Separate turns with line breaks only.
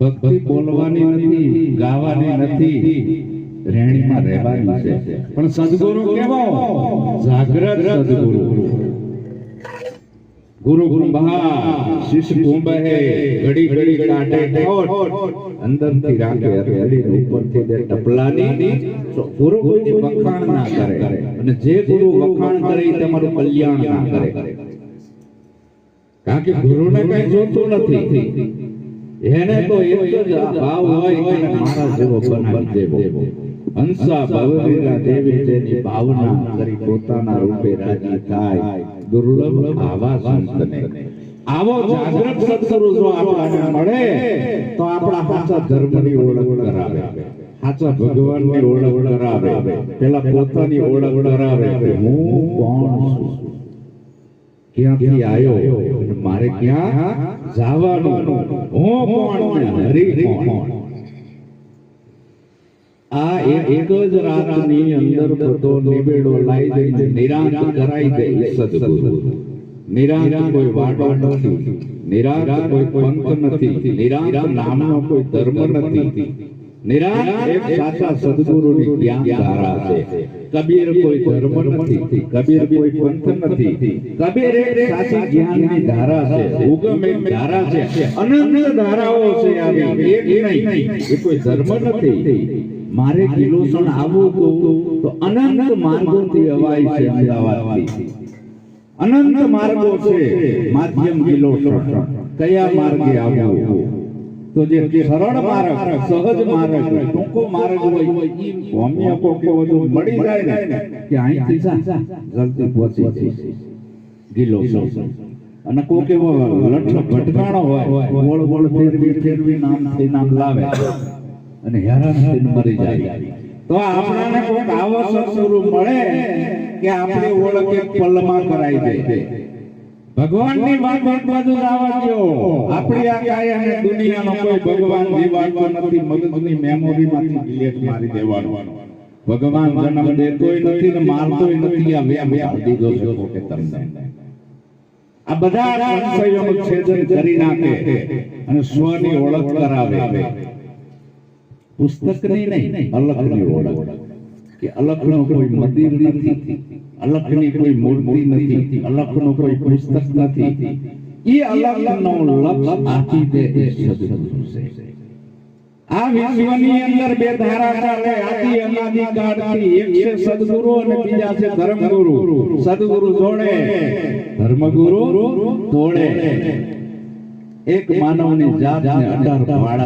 ભક્તિ બોલવાની નથી, ગાવાની નથી, રેણીમાં રહેવાની છે. પણ સદગુરુ કેવો? જાગ્રત સદગુરુ. ગુરુ કુંભા શિષ્ય કુંભ હે, ઘડી ઘડી કાટે ઠોઠ, અંદરથી રાખે હથેળી, ઉપરથી દે ટપલાની. ગુરુ કોઈની વખાણ ના કરે, અને જે ગુરુ વખાણ કરે એ તમારું કલ્યાણ ના કરે. કારણ કે ગુરુને કઈ જોતું નથી, એને તો એક જ ભાવ હોય કે મારા જેવો બનાવી દેવો. હંસા ભવરીરા દેવી જેની ભાવના કરી પોતાના રૂપે રાજી થાય, દુર્લભ આવા સંતને. આવો જાગ્રત સત્સંગ જો આપણને મળે તો આપણા સાચા ધર્મની ઓળખ કરાવે, સાચા ભગવાનની ઓળખ કરાવે, પેલા પોતાની ઓળખ કરાવે. હું કોણ છું, ક્યાંથી આવ્યો, મારે ક્યાં જવાનું, હું કોણ ને હરી કોણ. આ એક જ રાતની અંદર બધો નિવેડો લાઈ દઈને નિરાંત કરાઈ દે સદગુરુ. નિરાંત કોઈ વાડો નથી, નિરાંત કોઈ પંથ નથી, નિરાંત નામનો કોઈ ધર્મ નથી. નિરાંત એક સાચા સદગુરુની જ્ઞાન ધારા છે. કબીર કોઈ ધર્મ નથી, કબીર કોઈ પંથ નથી, કબીર એક સાચી જ્ઞાનની ધારા છે, ઉગમ એક ધારા છે, અનંત ધારાઓ છે. આવી એક નહીં, એ કોઈ ધર્મ નથી. મારે કિલોસણ આવવું તો અનંત માર્ગોથી અવાય છે. અમદાવાદથી અનંત માર્ગો છે. માધ્યમ કિલોસણ કયા માર્ગે આવવું? તો જે સરળ માર્ગ, સહજ માર્ગ, ટૂંકો માર્ગ હોય એ ભૌમ્ય કોકે બધું મળી જાય ને કે અહીંથી જલ્દી પહોંચી જશે કિલોસણ. અને કોકે લઠ ભટકાણો હોય, ગોળ ગોળ ફેરવી નામ લાવે અને હેરાન થઈને મરી જાય. તો આપણને કોઈક આવો સત્સંગ મળે કે આપણે ઓળખ એક પલમાં કરાઈ દે. ભગવાનની વાત એક બાજુ આવવા દો. આપણી આ કાયા અને દુનિયાનો કોઈ ભગવાન જીવાતો નથી. મગજની મેમોરીમાંથી ડિલીટ મારી દેવાનો. ભગવાન જન્મ દેતોય નથી ને મારતોય નથી. આ વ્યામ દીધો છે કે તમને આ બધા સંશયોનું છેદન કરી નાખે અને સ્વની ઓળખ કરાવે. પુસ્તકની નહીં, અલખની ઓળખ. કે અલખનો કોઈ મંદિર નથી, અલખની કોઈ મૂર્તિ નથી, અલખનો કોઈ પુસ્તક નથી. એ અલખનો લક્ષ આપી દે સદગુરુ છે. આ વિશ્વની અંદર બે ધારા ચાલે, આદિ અનાદિ કાળથી. એક છે સદગુરુ અને બીજા છે ધર્મગુરુ. સદગુરુ જોડે, ધર્મગુરુ તોડે. એક માનવની જાતને 18 ભાડા